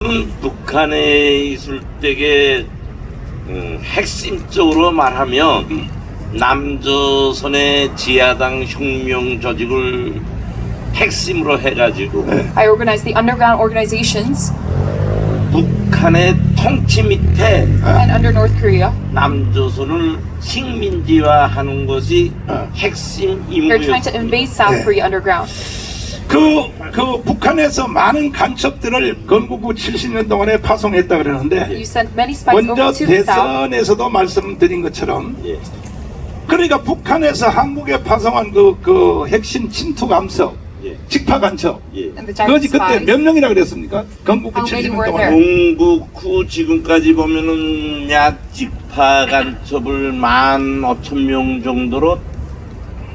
지금 북한에 있을 때게 핵심적으로 말하면 남조선의 지하당 혁명 조직을 핵심으로 해가지고 I organized the underground organizations 북한의 통치 밑에 and under North Korea. 남조선을 식민지화하는 것이 핵심 They're trying to 임무였습니다. invade South Korea underground. 그 북한에서 많은 간첩들을 건국 후 70년 동안에 파송했다 그러는데 You sent many spies 먼저 over to the South. 대선에서도 말씀드린 것처럼 예. 그러니까 북한에서 한국에 파송한 그 핵심 침투 감석, 예. 직파 간첩 예. And the 그것이 giant 그때 spies. 몇 명이라 그랬습니까? 건국 후 How many 70년 were 동안에 there? 건국 후 지금까지 보면은 약 직파 간첩을 15,000명 정도로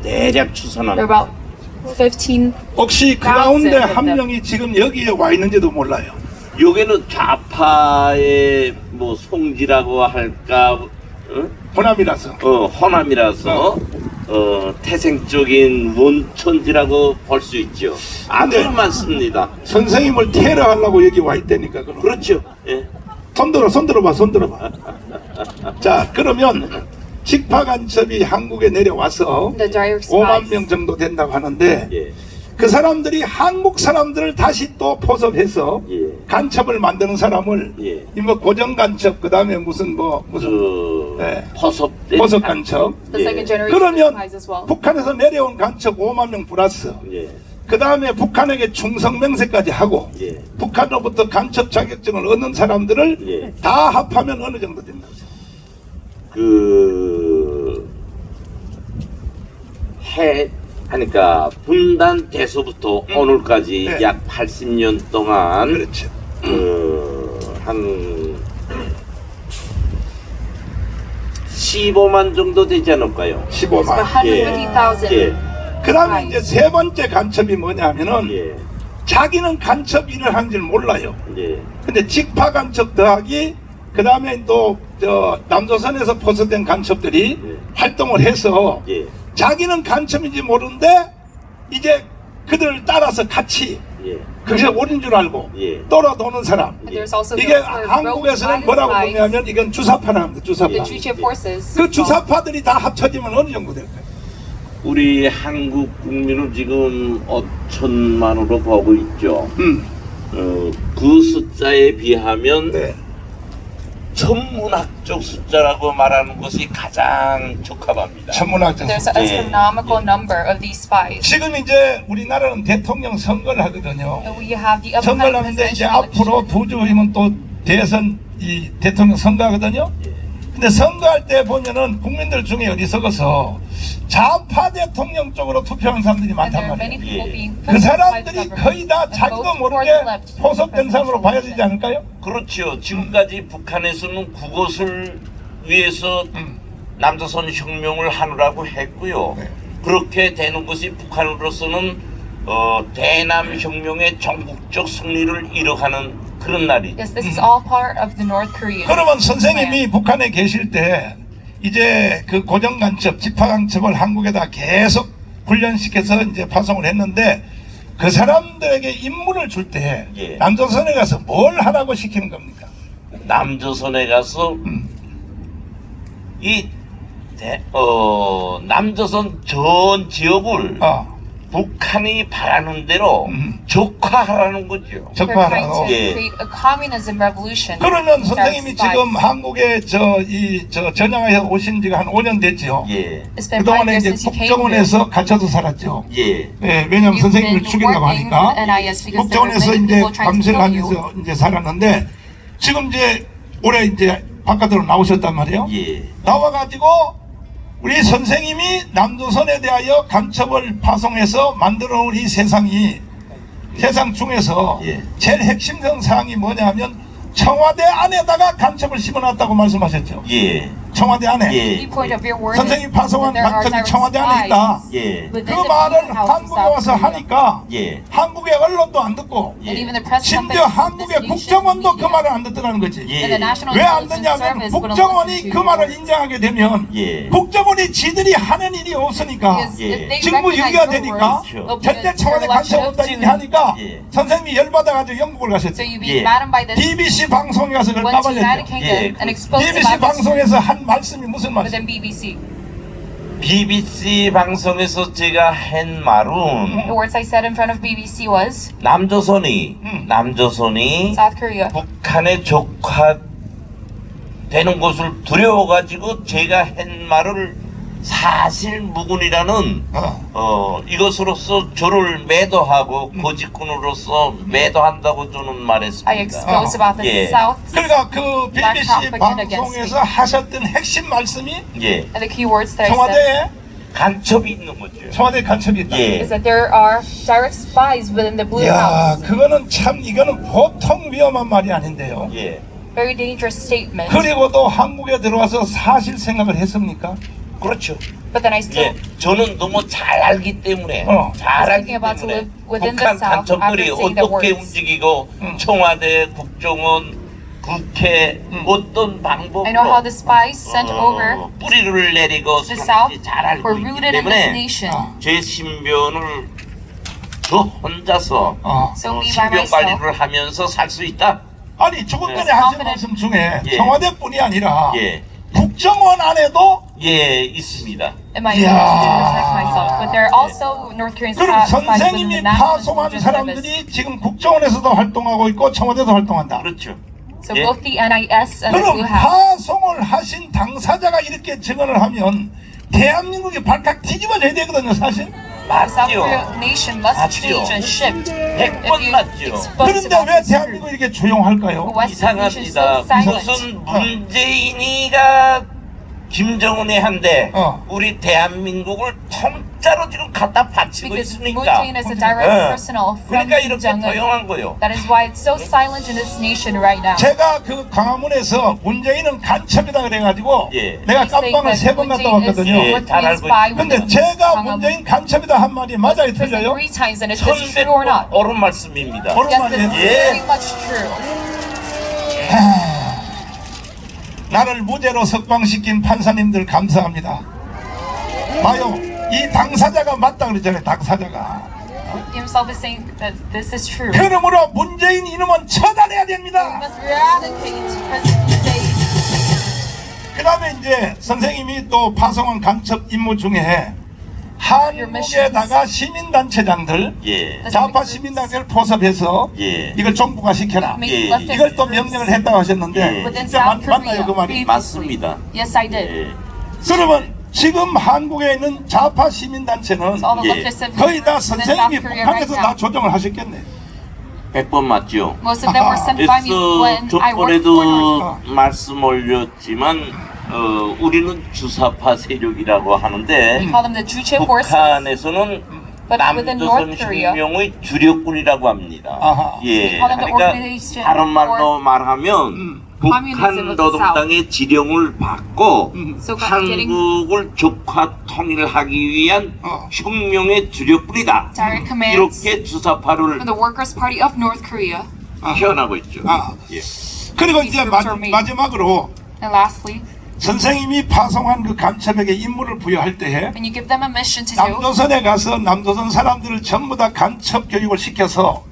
대략 There are 추산합니다. about 15. 혹시 그 가운데 Thousands of 한 them. 명이 지금 여기에 와 있는지도 몰라요. 요게는 좌파의 뭐 송지라고 할까, 호남이라서. 호남이라서 태생적인 원천지라고 볼 수 있죠. 아주 근데- 많습니다. 선생님을 테러하려고 여기 와 있다니까. 그럼. 그렇죠. 예. 손 들어봐. 자, 그러면 직파 간첩이 한국에 내려와서 The direct 5만 spies. 명 정도 된다고 하는데 예. 그 사람들이 한국 사람들을 다시 또 포섭해서 예. 간첩을 만드는 사람을 예. 이 뭐 고정 간첩 그다음에 무슨 네. 포섭된 포섭 간첩 The 예. second generation 그러면 spies as well. 북한에서 내려온 간첩 5만 명 플러스 예. 그 다음에 북한에게 충성 맹세까지 하고 예. 북한으로부터 간첩 자격증을 얻는 사람들을 예. 다 합하면 어느 정도 된다고 그러니까 분단돼서부터 오늘까지 네. 약 80년 동안 그렇죠. 한 15만 정도 되지 않을까요? 15만. 150,000. 예. 그 다음에 이제 세 번째 간첩이 뭐냐면은 예. 자기는 간첩 일을 한 줄 몰라요. 예. 근데 직파 간첩 더하기 그 다음에 또 저 남조선에서 포섭된 간첩들이 예. 활동을 해서 예. 자기는 간첩인지 모르는데 이제 그들을 따라서 같이 예. 그게 옳은 줄 알고 예. 돌아도는 사람. And there's also 이게 those who are 한국에서는 rogue 뭐라고 spies. 보냐면 이건 주사파라 합니다. 주사파. The Juche forces. 그 주사파들이 다 합쳐지면 어느 정도 될까요? 우리 한국 국민을 지금 5천만으로 보고 있죠. 그 숫자에 비하면 네. 천문학적 숫자라고 말하는 것이 가장 적합합니다. 천문학적. There's an astronomical number of these spies. 지금 이제 우리나라는 대통령 선거를 하거든요. And we have the 선거를 upcoming 하는데 이제 presidential 앞으로 election. 두 주이면 또 대선 이 대통령 선거하거든요. 근데 선거할 때 보면은 국민들 중에 어디서서 좌파 대통령 쪽으로 투표하는 사람들이 And 많단 there are many 말이에요. people being 그 forced by the 사람들이 government 거의 다 and 자기도 vote for 모르게 the left 포섭된 사람으로 봐야 되지 presidential 않을까요? 그렇죠. 지금까지 북한에서는 그것을 위해서 남조선 혁명을 하느라고 했고요. 네. 그렇게 되는 것이 북한으로서는 대남 혁명의 전국적 승리를 이뤄가는 그런 날이죠. Yes, this is all part of the North Korean. 그러면 선생님이 북한에 계실 때 이제 그 고정 간첩, 직파 간첩을 한국에다 계속 훈련시켜서 이제 파송을 했는데 그 사람들에게 임무를 줄 때 예. 남조선에 가서 뭘 하라고 시키는 겁니까? 남조선에 가서 남조선 전 지역을 북한이 바라는 대로 적화하라는 거죠. They're trying 적화하라고. to 예. create a communism revolution. 그러면 with 선생님이 spies. 지금 한국에 저 전향해서 오신 지가 한 5년 됐죠. 예, It's been 5 그동안에 years 이제 since you came here. 국정원에서 갇혀서 살았죠. 예, 네, 왜냐하면 You've 선생님을 been 죽이려고 working 하니까 with NIS because there were 국정원에서 many 이제 people trying to 감시를 kill you. 하면서 이제 살았는데 지금 이제 올해 이제 바깥으로 나오셨단 말이에요. 예. 나와가지고 우리 선생님이 남조선에 대하여 간첩을 파송해서 만들어 놓은 이 세상이 세상 중에서 예. 제일 핵심적 사항이 뭐냐 하면 청와대 안에다가 간첩을 심어놨다고 말씀하셨죠. 예. 청와대 안에. 예. Viewpoint of your word 선생님 is 파송한 that there are 간첩이 direct 청와대 안에 있다. spies 예. within 그 the 말을 meeting house of 한국에 South 와서 Korea. 하니까 예. 한국의 언론도 안 듣고 예. And even the press 심지어 companies of 한국의 this nation 국정원도 그 media 말을 안 듣더라는 거지. 예. and the National 왜 안 Intelligence 듣냐면 Service wouldn't 국정원이 listen 그 to 말을 your words. 인정하게 되면 예. 국정원이 지들이 하는 일이 없으니까 Because 예. if they 직무 recognize 유기가 your 되니까 words, 그렇죠. they'll be 절대 your 청와대 간첩 election 없다 of 이렇게 doom. 하니까 예. 선생님이 열받아가지고 영국을 So 가셨대. you'd be 예. maddened by this. BBC 방송에 가서 그걸 Went to United 까발렸죠. Kingdom 예. and exposed BBC about this 방송에서 한 말씀이 무슨 within 말씀? BBC. BBC 방송에서 제가 한 말은 The words I said in front of BBC was 남조선이 South Korea 북한의 적화 되는 것을 두려워가지고 제가 한 말을 사실 무근이라는 이것으로서 저를 매도하고 고집꾼으로서 매도한다고 저는 말했습니다. I exposed about the 예. South 그러니까 그 Black BBC propaganda against 방송에서 하셨던 핵심 말씀이 예, and the key words that I said 청와대에 간첩이 있는 거죠. 청와대 간첩이 있다. 예. is that there are direct spies within the Blue 야, House. 그거는 참 이거는 보통 위험한 말이 아닌데요. 예, Very dangerous statement. 그리고도 한국에 들어와서 사실 생각을 했습니까? 그렇죠. But then I still 예, 저는 너무 잘 알기 때문에 잘 알기 thinking about to 때문에 live within 북한 the South 간첩들이 after saying the 어떻게 words. 움직이고 청와대, 국정원, 국회 어떤 방법으로 I know how the spies sent over 뿌리를 내리고 the South 사는지 잘 알고 were 있기 rooted in this 때문에 nation. 제 신변을 저 혼자서 So me by 신변 myself. 관리를 하면서 살 수 있다. 아니 조금 전에 예. 하신 말씀 중에 예. 청와대뿐이 아니라 예, 국정원 안에도 예, 있습니다. Am I able to protect myself? But there are also North Korean 그럼 spies within the 선생님이 National 파송한 Intelligence Service. 사람들이 지금 국정원에서도 활동하고 있고 청와대도 활동한다. 그렇죠. So 예. both the NIS and the 그럼 Blue House. 파송을 하신 당사자가 이렇게 증언을 하면 대한민국이 발칵 뒤집어져야 되거든요, 사실. The South 맞죠. Korea nation must 맞죠. change and shift. 100번 If you 맞죠. expose 그런데 about 왜 this group. 대한민국이 이렇게 조용할까요? Why is this nation so 이상합니다. silent? 무슨 문재인이가 김정은이 한데 우리 대한민국을 통짜로 지금 갖다 바치고 Because Moon 있으니까 Jae-in is a direct personal from 그러니까 Kim 이렇게 Jong-un. 조용한 거요. That is why it's so silent in this nation right now. 제가 그 광화문에서 문재인은 간첩이다 그래가지고 예. 내가 He's saying 깜빵을 that 3번 Moon 갔다 Jae-in is 왔거든요. 예, North 잘 Korean 알고 spy 근데 within 제가 Gwangwon. 문재인 간첩이다 한 말이 맞아요, Prison 틀려요? 3 times and is this true or not? 옳은 말씀입니다. 옳은 Yes, this is 말이에요. 예. very much true. 나를 무죄로 석방시킨 판사님들 감사합니다. 봐요, 이 당사자가 맞다 그러잖아요, 당사자가. He himself is saying that this is true. 그러므로 문재인 이놈은 처단해야 We 됩니다. must eradicate President Moon 그 다음에 이제 선생님이 또 파송한 간첩 임무 중에 한국에다가 시민단체장들, 예, 좌파 시민단체를 포섭해서 예. 이걸 정부화시켜라. Make 예. leftist 이걸 또 groups 명령을 했다고 하셨는데 예. within 진짜 South 맞나요 그 Korea. 말이? 맞습니다. Yes, I did. 예. 그러면 지금 한국에 있는 좌파 시민단체는 So all the 예. leftists have 거의 다 within South 선생님이 Korea right 북한에서 다 now. 조정을 하셨겠네. 100번 맞죠. Most of them were sent by me 그래서 when I worked for North. 저번에도 말씀 올렸지만 우리는 주사파 세력이라고 하는데 We call them the Juche forces. 북한에서는 But within 남조선 North Korea, 혁명의 주력군이라고 합니다. 아하. 예, We call them the 그러니까 organization 다른 말로 for 말하면 communism 북한 of the 노동당의 지령을 받고 So getting 한국을 적화 통일하기 위한 혁명의 주력군이다. direct commands 이렇게 주사파를 from the Workers' Party of North Korea. 표현하고 있죠. 예. 그리고 이제 마지막으로 And lastly, 선생님이 파송한 그 간첩에게 임무를 부여할 때에 when you give them a mission to do, 남조선에 가서 남조선 사람들을 전부 다 간첩 교육을 시켜서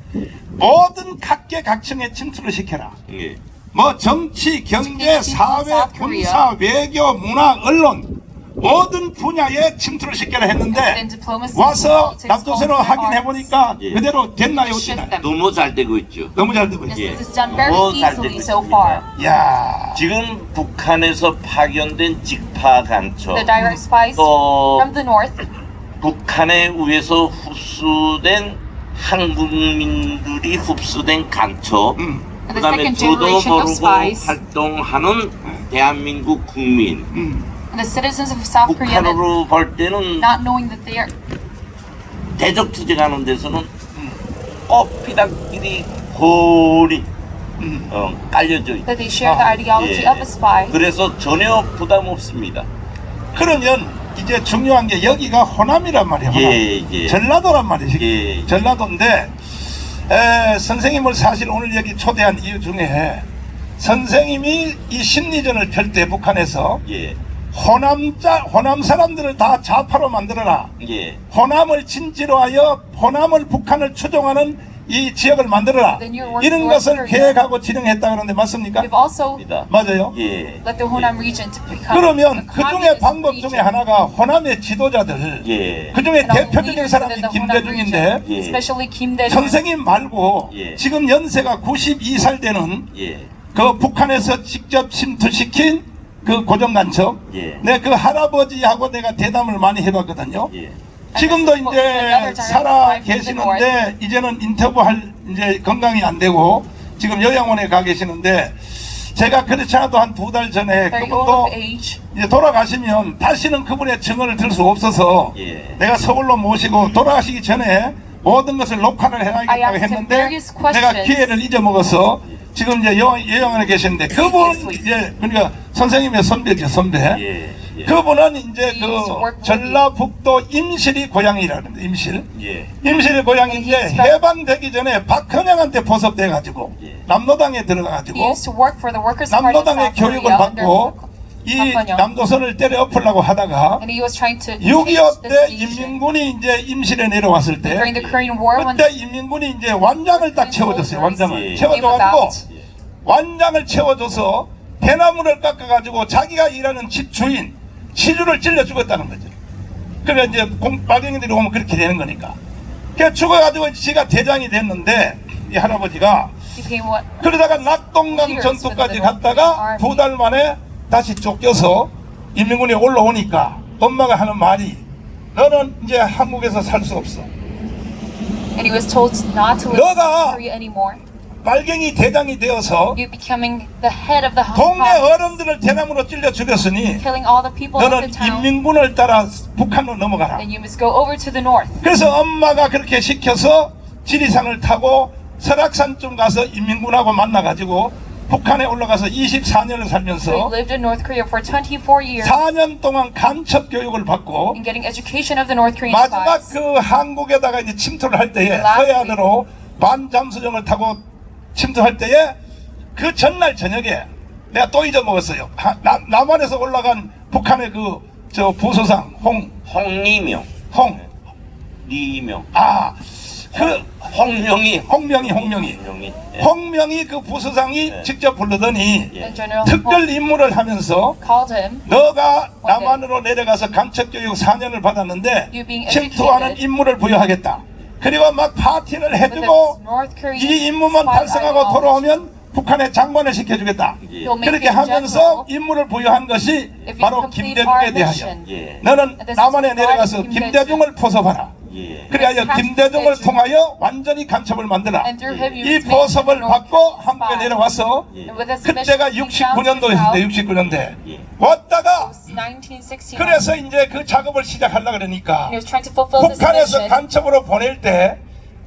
모든 각계각층에 침투를 시켜라. 예. 뭐 정치, 경제, 사회, 군사, 외교, 문화, 언론 모든 분야에 침투를 시켜라 했는데 in diplomacy, 와서 politics, 남조선으로 culture, 확인해 arts, 보니까 예. 그대로 됐나요? shift 어땠나요? them. 너무 잘 되고 있죠. 너무 잘 되고 Yes, 있어요. this is done very 너무 잘 easily 되고 so 있습니다. far. 야, 지금 북한에서 파견된 직파 간첩 The direct spies 또 from the north 북한에 의해서 흡수된 한국민들이 흡수된 간첩 and the 그다음에 second 저도 generation of 모르고 spies 활동하는 대한민국 국민 and the citizens of South Korea that 북한으로 볼 때는 not knowing that they are 대적투쟁하는 데서는 꽃피단끼리 고리 깔려져 있다. that they share the ideology of a spy. 그래서 전혀 부담 없습니다. 그러면 이제 중요한 게 여기가 호남이란 말이에요. 호남. 예. 전라도란 말이지. 예. 전라도인데 선생님을 사실 오늘 여기 초대한 이유 중에 선생님이 이 심리전을 펼 때 북한에서 예. 호남 사람들을 다 좌파로 만들어라. 예. 호남을 진지로 하여 호남을 북한을 추종하는 이 지역을 만들어라. Then you're working 이런 towards 것을 Korea. 계획하고 진행했다 그러는데 맞습니까? We've also 맞아요. 예. let the Honam region to become 그러면 a 그 중에 communist 방법 region. 중에 하나가 호남의 지도자들 예. 그 중에 And all 대표적인 leaders 사람이 within the Honam 김대중인데 region, 예. especially Kim Dae-jung. 선생님 말고 예. 지금 연세가 92살 되는 예. 그 북한에서 직접 침투시킨 그 고정간첩 예. 내 그 할아버지하고 내가 대담을 많이 해봤거든요. 예. 지금도 이제 살아 계시는데 이제는 인터뷰할 이제 건강이 안 되고 지금 요양원에 가 계시는데 제가 그렇지 않아도 한 2달 전에 Very 그분도 old of age. 이제 돌아가시면 다시는 그분의 증언을 들을 수 없어서 예. 내가 서울로 모시고 돌아가시기 전에 모든 것을 녹화를 I 해놔야겠다고 asked him 했는데 various 내가 questions. 기회를 잊어먹어서 지금 이제 요양원에 계시는데 그분 이제 그러니까 선생님의 선배죠 선배. 예. 예. 그분은 이제 He used to 그 work with 전라북도 임실이 고향이라는데 임실. 예. 임실이 고향인데 And he 해방되기 전에 박헌영한테 포섭돼가지고 예. 남로당에 He 들어가가지고 used to work for the Workers' Party of 남로당의 South 교육을 Korea under 받고 이 박헌영. 남조선을 때려 엎으려고 하다가 And he was trying to 6.25 change 때 this nation. 인민군이 이제 임실에 내려왔을 때 During the Korean War, when 그때 인민군이 이제 완장을 딱 채워줬어요. 완장을 예. 채워줘가지고 완장을 채워줘서 대나무를 깎아가지고 자기가 일하는 집 주인 시주를 찔러 죽었다는 거죠. 그래 이제 빨갱이들이 오면 그렇게 되는 거니까. 그래 죽어가지고 지가 대장이 됐는데 이 할아버지가 became what 그러다가 낙동강 전투까지 갔다가 2달 만에 다시 쫓겨서 인민군이 올라오니까 엄마가 하는 말이 너는 이제 한국에서 살 수 없어. and he was told not to live 너가 in Korea anymore. 빨갱이 대장이 되어서 You becoming the head of the 동네 province, 어른들을 대나무로 찔러 죽였으니 killing all the people of 너는 the town. 인민군을 따라 북한으로 넘어가라. Then you must go over to the north. 그래서 엄마가 그렇게 시켜서 지리산을 타고 설악산쯤 가서 인민군하고 만나가지고 북한에 올라가서 24년을 So he 살면서 lived in North Korea for 24 years 4년 동안 간첩 교육을 받고 in getting education of the North Korean 마지막 spies. 그 한국에다가 이제 침투를 할 때에 The last 서해안으로 반잠수정을 타고 침투할 때에 그 전날 저녁에 내가 또 잊어먹었어요. 남한에서 올라간 북한의 그 저 부소상 홍리명. 홍 리명. 그 홍명이. 홍명이 예. 홍명이 그 부소상이 네. 직접 불러더니 예. And General 특별 Hong 임무를 하면서 called him. 너가 남한으로 내려가서 간첩교육 4년을 받았는데 You being 침투하는 educated 임무를 부여하겠다. 그리고 막 파티를 with 해주고 this North Korean 이 임무만 spy 달성하고 ideology. 돌아오면 북한에 장관을 시켜주겠다. 예. He'll make 그렇게 him 하면서 general 임무를 부여한 것이 if you 바로 complete 김대중에 our 대하여 mission. 예. 너는 And this is 남한에 regarding 내려가서 Kim 김대중을 포섭하라. 예. 그래야 김대중을 통하여 완전히 간첩을 만들라. And through him you 이 must make 포섭을 him a North 받고 Korean 한국에 spy. 내려와서 예. And with this 그때가 mission, he found 69년도였을 때 himself 69년대 예. 왔다가 1969. 그래서 이제 그 작업을 시작하려고 그러니까 And he was trying to fulfill this 북한에서 mission. 간첩으로 보낼 때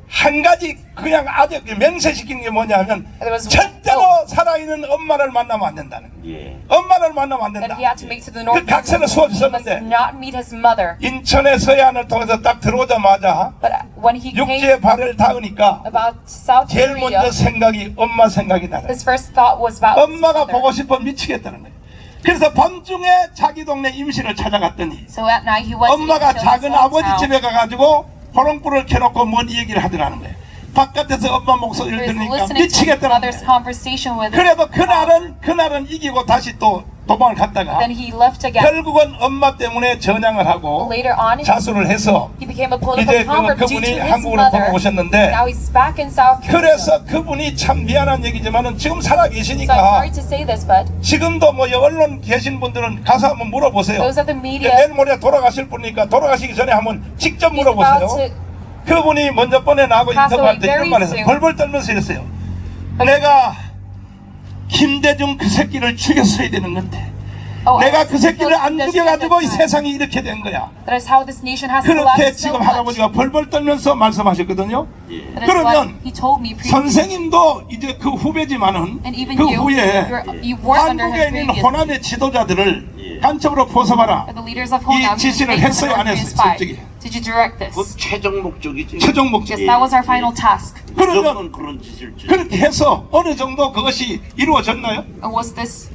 한 가지 그냥 아주 맹세시킨 게 뭐냐면 There was 절대로 살아있는 엄마를 만나면 안 된다는 거예요. 예. 엄마를 만나면 안 that 된다. he had to make to the North 그 각서는 Korean 수없이 he must 썼는데 not meet his mother. 인천의 서해안을 통해서 딱 들어오자마자 But when he 육지에 came 발을 닿으니까 about South 제일 Korea, 먼저 생각이 엄마 생각이 나요. his first thought was about his 엄마가 mother. 보고 싶어 미치겠다는 거예요. 그래서 밤중에 자기 동네 임실을 찾아갔더니 So at night he went 엄마가 to his 작은 아버지 hometown. 집에 가가지고 호롱불을 켜놓고 뭔 얘기를 하더라는 거예요. 바깥에서 엄마 목소리를 He was 들으니까 listening to his 미치겠다는 mother's 거예요. conversation with his 그래도 father. 그날은 이기고 다시 또 도망을 갔다가 Then he left again. 결국은 엄마 때문에 전향을 하고 Later on, 자수를 해서 he became a political 이제 convert due to 그분이 his 한국으로 mother. 돌아오셨는데 Now he's back in South Korea. 그래서 그분이 참 미안한 얘기지만은 지금 살아 So I'm 계시니까 sorry to say this, but 지금도 뭐 언론 계신 분들은 가서 한번 물어보세요. those of the 이제 media 내일 모레 돌아가실 분이니까 돌아가시기 전에 한번 직접 he's about 물어보세요. to 그분이 먼저 뻔해 나하고 pass 인터뷰할 때 away 이런 말을 very 했어요. soon. 벌벌 떨면서 이랬어요. 내가 김대중 그 새끼를 죽였어야 되는 건데 Oh, 내가 그 새끼를 안 that's 죽여가지고 이 time. 세상이 이렇게 된 거야. That is how this nation has 그렇게 collapsed so 지금 much. 할아버지가 벌벌 떨면서 말씀하셨거든요. That is what 그러면 he told me previously. 선생님도 이제 그 후배지만은 And even 그 you, 후에 you weren't under 한국에 him 있는 previously. 호남의 지도자들을 간첩으로 포섭하라. The leaders of 이 Honam 지시를 made 했어요, 안 the 했어요, spy. 솔직히? Did you direct this? 그 최종 목적이지. 최종 목적. Yes, that was our final task. 그러면 무조건 그런 짓을 지. 그렇게 해서 어느 정도 그것이 이루어졌나요? And was this?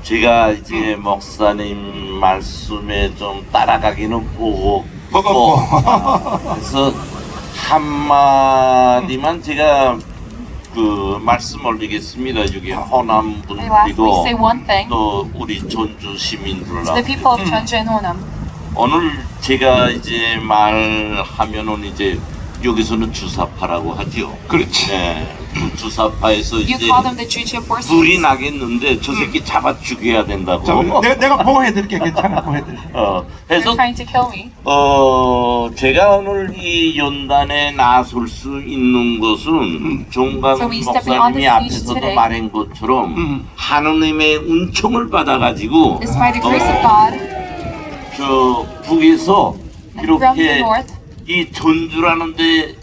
제가 이제 목사님 말씀에 좀 따라가기는 버겁고. 그래서 한마디만 제가 그 말씀 올리겠습니다. 여기 호남 I lastly 분들이고 say one thing 또 우리 전주 to the 시민들하고 people of Jeonju and Honam. 오늘 제가 이제 말하면은 이제 여기서는 주사파라고 하죠. 그렇지. 네, 그 주사파에서 You 이제 call them the Juche forces. 불이 나겠는데 저 새끼 잡아 죽여야 된다고. 내가 보호해드릴게. 괜찮아, 보호해드릴게. They're 해서 trying to kill me. 제가 오늘 이 연단에 나설 수 있는 것은 종강 So we stepping on 목사님이 the stage 앞에서도 today. 말한 것처럼 하느님의 은총을 받아가지고 It's by the grace of God 저 북에서 from the 이렇게 north 이 전주라는데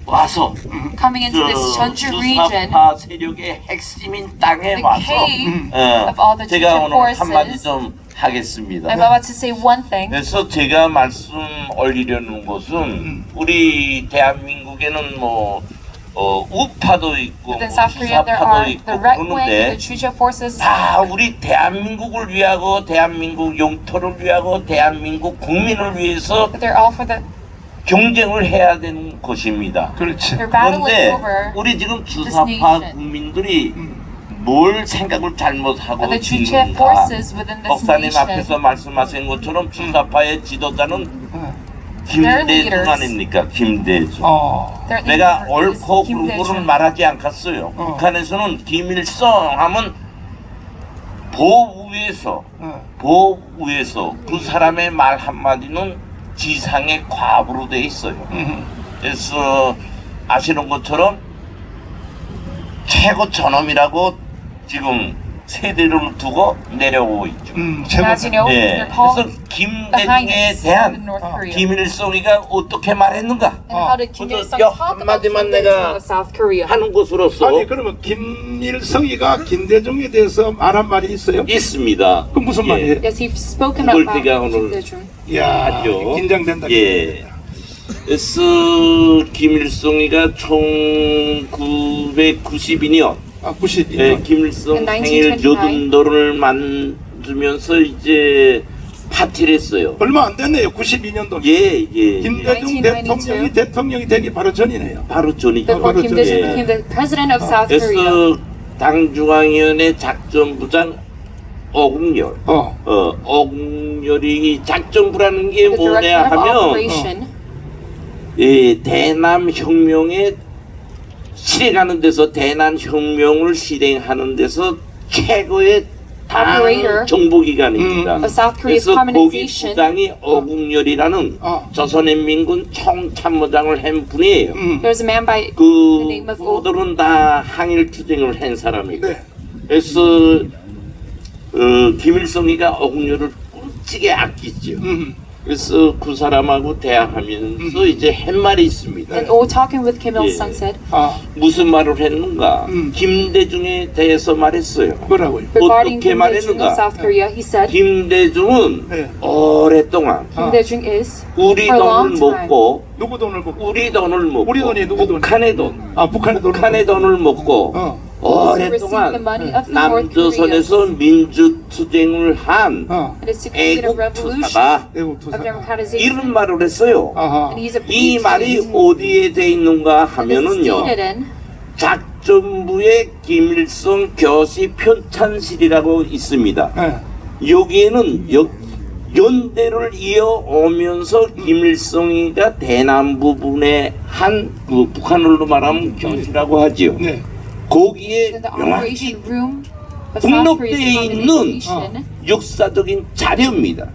와서 coming into this 저 Jeonju region, 주사파 세력의 핵심인 땅에 the 와서 cave 예, of all the 제가 Juche 오늘 한마디 forces. 좀 하겠습니다. I'm about to say one thing. 그래서 제가 말씀 올리려는 것은 우리 대한민국에는 뭐 우파도 있고 뭐 Within South Korea, there 주사파도 are 있고 the right wing, 그러는데 the Juche forces. 다 우리 대한민국을 위하고 대한민국 영토를 위하고 대한민국 국민을 위해서 But they're all for the. 경쟁을 해야 되는 것입니다. 그렇지. They're battling 그런데 over 우리 지금 this 주사파 nation. 국민들이 뭘 생각을 잘못하고 The Juche 있는가? forces within this 목사님 nation. 앞에서 말씀하신 것처럼 주사파의 지도자는 Their 김대중 leaders. 아닙니까? 김대중. Their 내가 leader is 옳고 Kim 그르고는 Dae-jung. 말하지 않겠어요. 북한에서는 김일성 하면 보위에서 그 사람의 말 한마디는 지상의 과부로 돼 있어요. 그래서 아시는 것처럼 최고 저놈이라고 지금 세대를 두고 내려오고 있죠. 최고. As you know, 예, they're called 그래서 the 김대중에 Highness of 대한 North Korea. 김일성이가 어떻게 말했는가 And how did Kim 먼저 Il-sung 여 talk about 한마디만 Kim Dae-jung 내가 of South Korea? 하는 것으로서 아니 그러면 김일성이가 김대중에 대해서 말한 말이 있어요? 있습니다. 그 무슨 예. 말이에요? Yes, he's spoken 그걸 about 제가 Kim 오늘 Dae-jung. 이야, 하죠. 긴장된다. 예. 그래서 김일성이가 1992년 92년. 예, 김일성 In 생일 1929. 여든도를 만들면서 이제 파티를 했어요. 얼마 안 됐네요. 92년도. 예. 김대중 1992. 대통령이 되기 바로 전이네요. 바로 전이죠. Before 바로 Kim Dae-jung 예. became the president of South Korea. 그래서 당중앙위원회 작전부장 어국열. 어국열이 작전부라는 게 The 뭐냐 director of 하면 operation. 예, 대남 혁명에 실행하는 데서 대남 혁명을 실행하는 데서 최고의 당 Operator 정보기관입니다. of South Korea's 그래서 거기 communization. 부장이 어국열이라는 조선인민군 총참모장을 한 분이에요. There's a man by 그 the name of 그들은 다 항일투쟁을 한 사람이고 네. 그래서 김일성이가 어국열을 끔찍이 아끼죠. 그래서 그 사람하고 대화하면서 이제 한 말이 있습니다. and talking with Kim Il-sung 예. said 무슨 말을 했는가? 김대중에 대해서 말했어요. 뭐라고요? regarding 어떻게 Kim Dae-jung of 말했는가? South Korea, he said 네. 김대중은 오랫동안 Kim Dae-jung is 우리 for a 돈을 long time. 먹고 누구 돈을 먹고? 우리 돈을 먹고 우리 돈이 누구 돈? 북한의 돈 북한의 돈을 북한의 돈을 먹고 also received the 오랫동안 money of the North 남조선에서 Koreans. 민주투쟁을 한 It is to create a revolution 애국투사다 외국 of 투사. democratization. 이런 말을 했어요. And he's a 이 말이 patriot. 어디에 돼 있는가 And this is 하면은요 stated in 작전부의 김일성 교시 편찬실이라고 있습니다. 네. 여기에는 연대를 이어오면서 김일성이가 대남 부분에 한 그 북한어로 말하면 교시라고 하지요. 네. 거기에 in the 명확히 operation room of South Korea's 등록되어 있는 communization. 역사적인 자료입니다.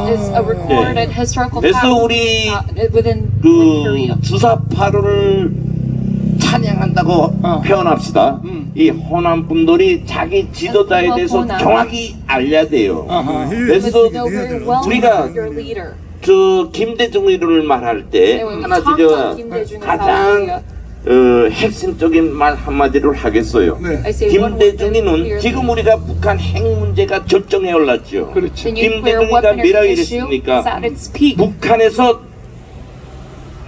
This is a recorded historical 그래서 fact 우리 within North 그 Korea. 주사파를 찬양한 한다고 표현합시다. 이 호남 분들이 자기 지도자에 대해서 호남. 정확히 알려야 돼요. 아하. 그래서 know very well 우리가 your leader. 저 김대중이를 말할 때 when we 하나 talk 제가 about 김대중의 가장 핵심적인 말 한마디를 하겠어요. 네. I say one word very 김대중이는 clearly. 지금 우리가 북한 핵 문제가 절정에 올랐죠. 그렇지. The nuclear 김대중이가 weaponry 뭐라 issue 이랬습니까? is at its peak. 북한에서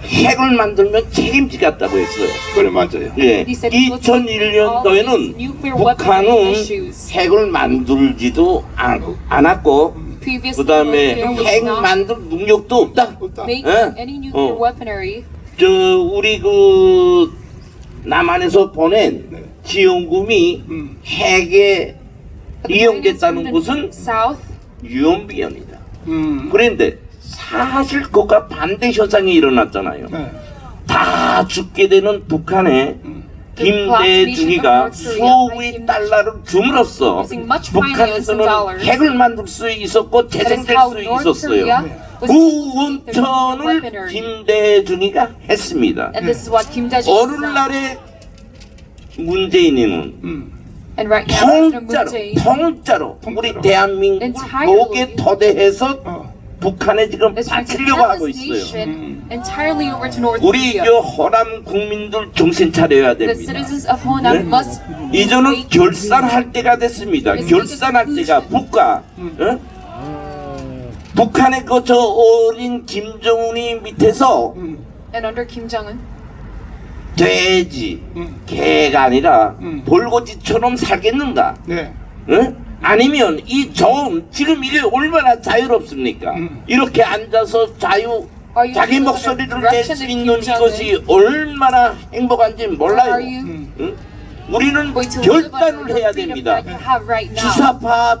핵을 만들면 책임지겠다고 했어요. 그래 맞아요. 예. He said he was looking at all 2001년도에는 these nuclear weaponry 북한은 issues. 핵을 만들지도 않았고 Previously, 그 다음에 there was 핵 not 만들 능력도 없다. making 예? any nuclear 어. weaponry. 저 우리 그 남한에서 보낸 지원금이 핵에 But the 이용됐다는 Koreans 것은 from the South, 유언비어입니다. 그런데 사실 그것과 반대 현상이 일어났잖아요. 네. 다 죽게 되는 북한에 김대중이가 수억의 달러를 줌으로써 북한에서는 핵을 만들 수 있었고 that is 재생될 how 수 North 있었어요. Korea was 그 able to use their nuclear 원천을 weaponry. 김대중이가 했습니다. And this is what Kim Dae-jung has done. 오늘날의 문재인은 And right now, President Moon 통짜로 Jae-in 우리 대한민국 Entirely. 목에 토대해서 북한에 지금 is trying to 바치려고 hand 하고 this 있어요. nation entirely over to North 우리 Korea. 저 호남 국민들 정신 차려야 The 됩니다. citizens of Honam must 이제는 wake 결산할 때가 됐습니다. 결산할 때가 북과 북한의 그 저 어린 김정은이 밑에서 and under Kim Jong-un. 돼지, 개가 아니라 볼고지처럼 살겠는가? 네. 응? 아니면 이 지금 이게 얼마나 자유롭습니까? 이렇게 앉아서 자기 목소리를 낼 수 있는 이것이 얼마나 행복한지 Or 몰라요. are you 응? 우리는 going to live under 결단을 the 해야 freedom 됩니다. that you have right now? 주사파,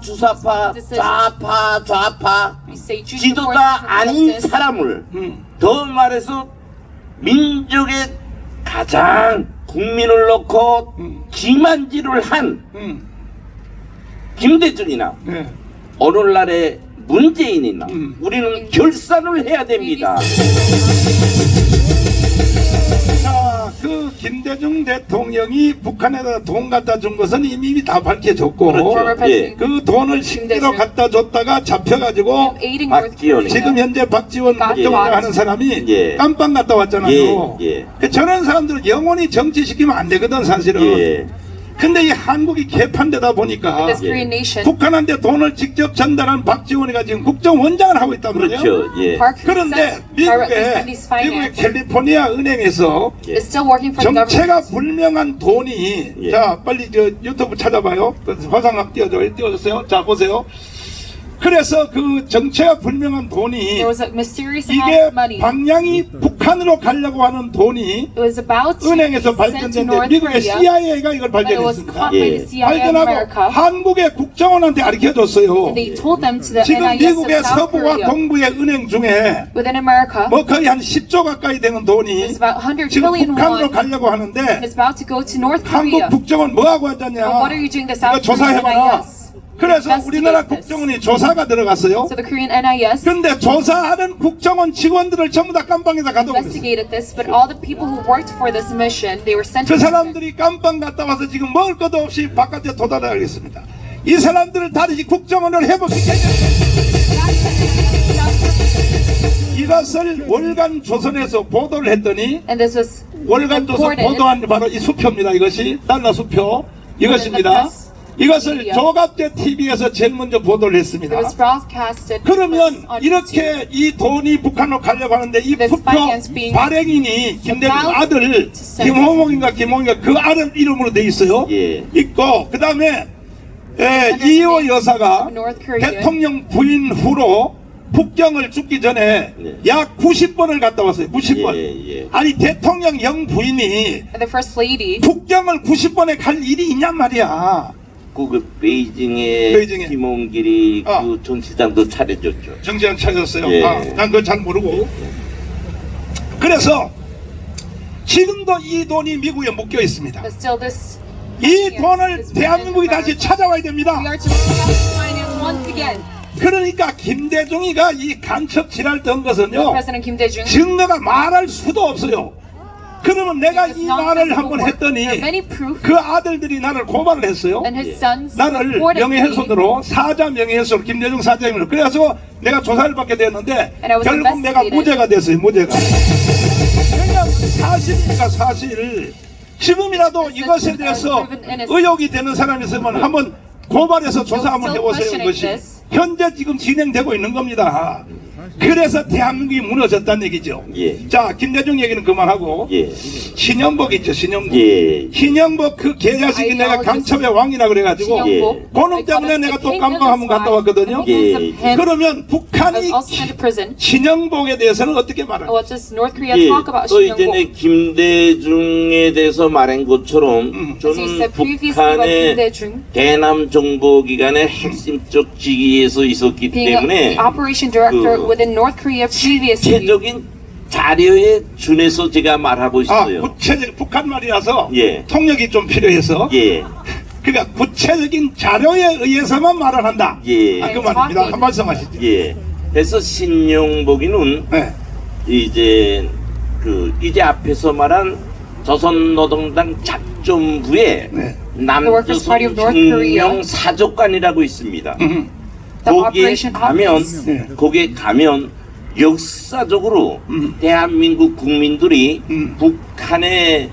좌파, You say choose the 지도자 forces and 아닌 justice. 사람을 더 말해서 민족의 가장 국민을 놓고 기만지를 한 김대중이나 네. 오늘날의 문재인이나 우리는 결산을 해야 됩니다. 자, 그 김대중 대통령이 북한에다 돈 갖다 준 것은 이미 다 밝혀졌고 그렇죠. 예. 그 돈을 식대로 갖다 줬다가 잡혀가지고 aiding North 박지원이. Korea. 지금 현재 박지원 예. 국정원장 하는 사람이 예. 깜빵 갔다 왔잖아요. 예, 예. 그 저런 사람들은 영원히 정치시키면 안 되거든 사실은. 예. 근데 이 한국이 개판되다 보니까 This Korean nation. 북한한테 돈을 직접 전달한 박지원이가 지금 국정원장을 하고 있단 말이에요. 그렇죠. 예. Park 그런데 directly 미국의 send these finance 캘리포니아 은행에서 is still working for the 정체가 government. 불명한 돈이 예. 자 빨리 저 유튜브 찾아봐요. 화상학 띄워주세요. 자 보세요. 그래서 그 정체가 불명한 돈이 There was a mysterious amount 이게 of money. 방향이 북한으로 가려고 하는 돈이 It was about to 은행에서 be sent to 발견됐는데 North 미국의 Korea, CIA가 이걸 but it was 발견했습니다. caught by the CIA of 발견하고 America. 한국의 국정원한테 알려줬어요. And they told them to the 지금 NIS of 미국의 South 서부와 Korea. 동부의 은행 중에 Within America, 뭐 거의 한 10조 가까이 되는 돈이 it's about 100 지금 trillion 북한으로 won. 가려고 하는데 It's about to go to North 한국 Korea. 국정원 뭐하고 앉았냐? But what are you doing the 이거 South Korean 조사해봐라. NIS? 그래서 우리나라 Investigate this. 국정원이 조사가 들어갔어요. So the Korean NIS 근데 조사하는 국정원 직원들을 전부 다 깜빵에다 가둬버렸어요. investigated this, but all the people who worked for this mission, they were sent 그 to prison. 사람들이 깜빵 갔다 와서 지금 먹을 것도 없이 바깥에 도달하겠습니다. 이 사람들을 다시 국정원을 회복시켜야 이것을 월간 조선에서 보도를 했더니 And this was 월간 조선 reported 보도한 바로 이 수표입니다. 이것이 달러 수표 이것입니다. 이것을 조갑제 TV에서 제일 먼저 보도를 it 했습니다. was broadcasted 그러면 on YouTube. 이렇게 이 돈이 북한으로 가려고 하는데 이 This 수표 finance being 발행인이 김대중 about 아들 to send. 김호몽인가 김홍인가 그 아들 이름으로 돼 있어요. 예. 있고 그 다음에 이호 여사가 North Korean. 대통령 부인 후로 북경을 죽기 전에 네. 약 90번을 갔다 왔어요. 90번. 예, 예. 아니 대통령 영 부인이 And the first lady, 북경을 90번에 갈 일이 있냔 말이야. 그 베이징에 베이징에. 김홍길이 아. 그 전시장도 차려줬죠. 정지현 찾았어요. 예. 난 그거 잘 모르고. 그래서 지금도 이 돈이 미국에 묶여 있습니다. but still this 이 돈을 is 대한민국이 within 다시 America. 찾아와야 됩니다. We are to finance once again. 그러니까 김대중이가 이 간첩 지랄 던 것은요 President Kim Dae-jung 증거가 말할 수도 없어요. 그러면 내가 This 이 말을 한번 nonsensical work. 했더니 There are many proof, 그 아들들이 나를 고발을 했어요. and his sons 나를 reported me. 명예훼손으로 사자 명예훼손 김대중 사장님으로 그래서 내가 조사를 받게 됐는데 And I was 결국 내가 investigated. 무죄가 됐어요. 무죄가. 왜냐하면 사실이니까 사실. 지금이라도 이것에 대해서 의혹이 되는 사람이 있으면 한번 고발해서 조사 한번 해보세요. 이것이 현재 지금 진행되고 있는 겁니다. 그래서 대한민국이 무너졌다는 얘기죠. 예. 자, 김대중 얘기는 그만하고 예. 신영복 있죠. 신영복. 예. 신영복 그 개자식이 내가 간첩의 왕이라 그래가지고 신영복. 그놈 때문에 내가 또 감방 한번 갔다 왔거든요. 예. 그러면 I 북한이 was also sent to prison. 신영복에 대해서는 어떻게 말할까? What does North Korea 예, talk about 또 Shinyeongbok? 이전에 김대중에 대해서 말한 것처럼 As you 저는 said previously about 북한의 Kim Dae-jung 대남 정보기관의 핵심적 직위에서 있었기 being 때문에 the operation director 그 within North Korea previously. 구체적인 자료에 준해서 제가 말하고 있어요. 구체적 북한 말이라서 예. 통역이 좀 필요해서 예, 그러니까 구체적인 자료에 의해서만 말을 한다. 예, 그 말입니다. 한 말씀하시죠. 예. 그래서 신용복이는 네. 이제 앞에서 말한 조선노동당 작전부의 네. Workers' Party of 남조선 North Korea. 혁명 사족관이라고 있습니다. The 거기에 Operation 가면 Office. 네. 거기에 가면 역사적으로 대한민국 국민들이 북한에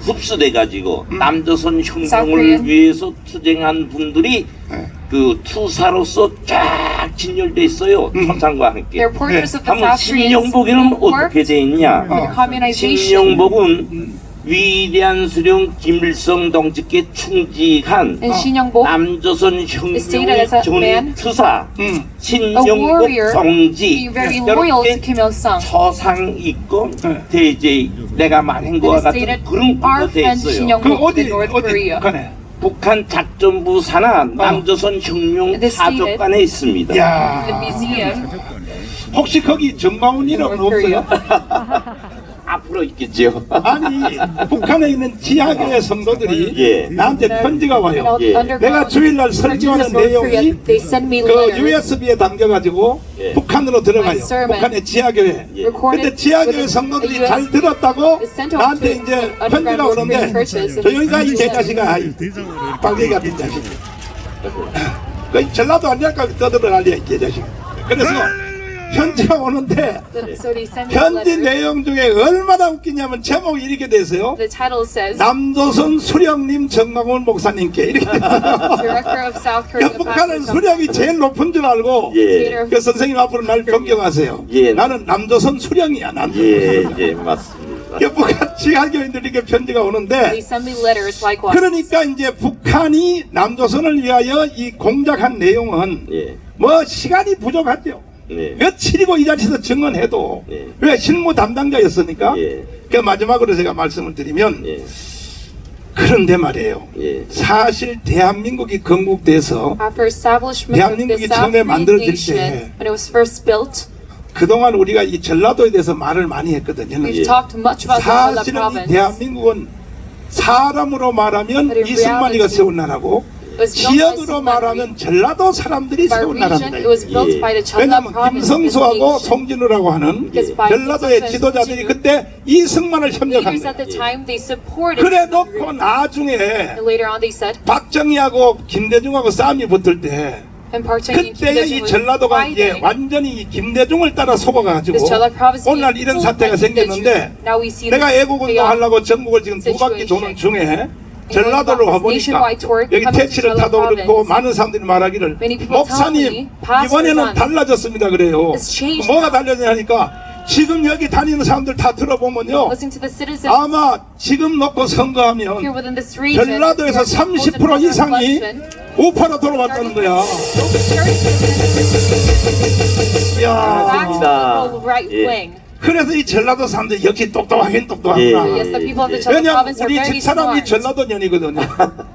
흡수돼 가지고 남조선 혁명을 Korean. 위해서 투쟁한 분들이 네. 그 투사로서 쫙 진열돼 있어요. 초상과 함께. They're portraits of the 한번 South Koreans 신영복에는 who 어떻게 worked 돼 있냐? for the communization. 신영복은 위대한 수령 김일성 동지께 충직한 And Shinyeongbok 남조선 stated 혁명의 as a man, 전투사 a 신영복 warrior, 동지 being very loyal to 이렇게 Kim Il-sung. 서상 있고 네. 대제 내가 말한 거와 And 같은 stated 그런 our 것도 돼 friend 있어요. Shin-young 그 Book 어디 in North 어디 Korea. 북한에? 북한 작전부 산하 남조선 혁명 This stated- 사족관에 있습니다. The 야, museum 혹시 거기 정광훈 이름은 North Korea. 없어요? 앞으로 있겠죠. 아니 북한에 있는 지하교회 성도들이 예. 나한테 편지가 와요. 예. 내가 주일날 설교하는 내용이 They send me 그 letters USB에 담겨가지고 예. 북한으로 들어가요. My sermon 북한의 지하교회. 예. recorded 근데 지하교회 with 성도들이 a 잘 US 들었다고 is sent off 나한테 to 이제 underground 편지가 North 오는데 Korean churches. 조용히가 이 개자식아 이 빨개 같은 자식. 그 전라도 안 될까 떠들어갈래 이 개자식. 그래서 편지가 오는데 So they send me 편지 letters. 내용 중에 얼마나 웃기냐면 제목이 이렇게 돼서요. The title says 남조선 수령님 정광훈 목사님께 이렇게 돼요. Director of South Korea 북한은 Pastor 수령이 제일 높은 줄 알고 예, 그 선생님 앞으로 날 존경하세요. 예. 나는 남조선 수령이야. 남조선. 예, 맞습니다. 그 북한 지하교인들에게 편지가 오는데 They send me letters likewise. 그러니까 이제 북한이 남조선을 위하여 이 공작한 내용은 예, 뭐 시간이 부족하죠. 네, 며칠이고 이 자리에서 증언해도 예. 왜 실무 담당자였으니까. 예, 그 마지막으로 제가 말씀을 드리면 예, 그런데 말이에요. 예, 사실 대한민국이 건국돼서 After establishment of the 대한민국이 South 처음에 Korean 만들어질 nation, 때 when it was first built, 그동안 우리가 이 전라도에 대해서 말을 많이 했거든요. we've 예. talked much about the Jeolla 사실은 이 province. 대한민국은 사람으로 말하면 But in 이승만이가 reality, 세운 나라고 It was built by 지역으로 Sungman 말하면 전라도 사람들이 by 세운 region, 나라입니다. it was built 예. by the Jeolla 왜냐하면 province. 김성수하고 this nation. 송진우라고 하는 Because by 전라도의 Kim 지도자들이 Seung-soo, 그때 이승만을 협력한 leaders at 거예요. the time they supported. 그래 놓고 나중에 And later on they said, 박정희하고 김대중하고 싸움이 붙을 때 and Park Chung-hee and Kim 그때 이 Dae-jung was 전라도가 이제 fighting. 완전히 이 김대중을 따라 속아가지고 This Jeolla province 오늘 being 이런 pulled 사태가 by Kim Dae-jung. 생겼는데 Now we see 내가 this 애국운동 chaos. 하려고 전국을 지금 두 바퀴 도는 중에 전라도를 와보니까 Nationwide tour 여기 coming to 택시를 Jeolla 타도 그렇고 province. 많은 사람들이 말하기를 Many people 목사님 tell me, Pastor 이번에는 John, 달라졌습니다 그래요. it's changed 뭐가 now. 달라졌냐니까 지금 여기 다니는 사람들 다 들어보면요 Listening to the citizens 아마 지금 놓고 here 선거하면 within this region, 전라도에서 they are supposed to 30% have 이상이 election. 우파로 돌아왔다는 거야. 야, Back to 맞습니다. the right 예. wing. 그래서 이 전라도 사람들이 역시 똑똑하긴 예. 똑똑하구나. Yes, the people of the Jeolla 왜냐면 province are 우리 very 집사람이 smart. 전라도 년이거든요.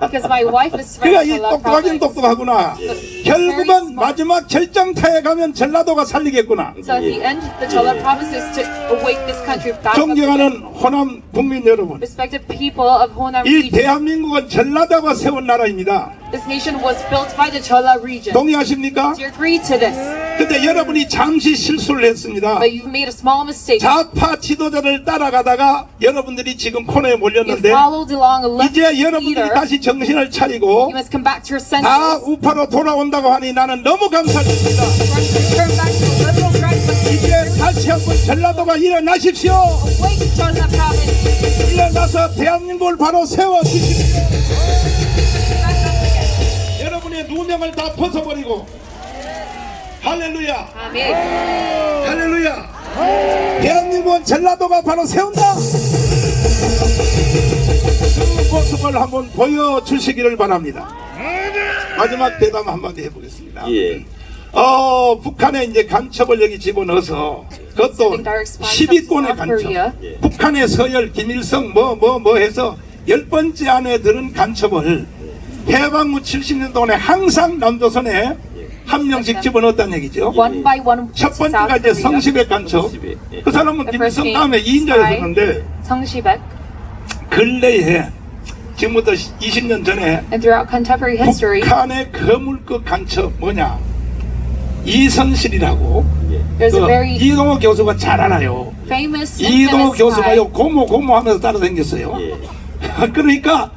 Because my wife is from 그러니까 이 Jeolla 똑똑하긴 province. 똑똑하구나. 결국은 마지막 결정타에 가면 전라도가 살리겠구나. So at the end, the Jeolla province is to awake this country back up. 존경하는 호남 국민 여러분, Respected people of Honam 이 region, 대한민국은 전라도가 세운 나라입니다. This nation was built by the Chola region. 동의하십니까? Do you agree to this? 근데 여러분이 잠시 실수를 했습니다. But you've made a small mistake. 좌파 지도자를 따라가다가 여러분들이 지금 코너에 You 몰렸는데 followed along a left 이제 여러분들이 leader. 다시 정신을 차리고 You must come back to your 다 senses. 우파로 돌아온다고 하니 나는 너무 감사드립니다. Turn back to the liberal right. 이제 다시 한번 전라도가 일어나십시오. Wake Chola province. 일어나서 대한민국을 바로 세워주십시오. 여러분의 누명을 다 벗어버리고 할렐루야 Amen. 할렐루야 대한민국은 전라도가 바로 세운다. 그 모습을 한번 보여주시기를 바랍니다. 마지막 대담 한마디 해보겠습니다. 예. 북한에 이제 간첩을 여기 집어넣어서 그것도 10위권의 간첩. 북한의 서열, 김일성 뭐 해서 10번째 안에 들은 간첩을 해방 후 70년 동안에 항상 남조선에 한 명씩 집어넣었다는 얘기죠. One by one. 첫 번째가 이제 성시백 간첩. 그 사람은 김일성 다음에 2인자였었는데 성시백. 근래에 지금부터 20년 전에 And throughout contemporary history, 북한의 거물급 간첩 뭐냐? 이선실이라고 there's a very 이동호 교수가 잘 알아요. famous 이동호 infamous spy. 교수가요 고모 하면서 따라다녔어요. 그러니까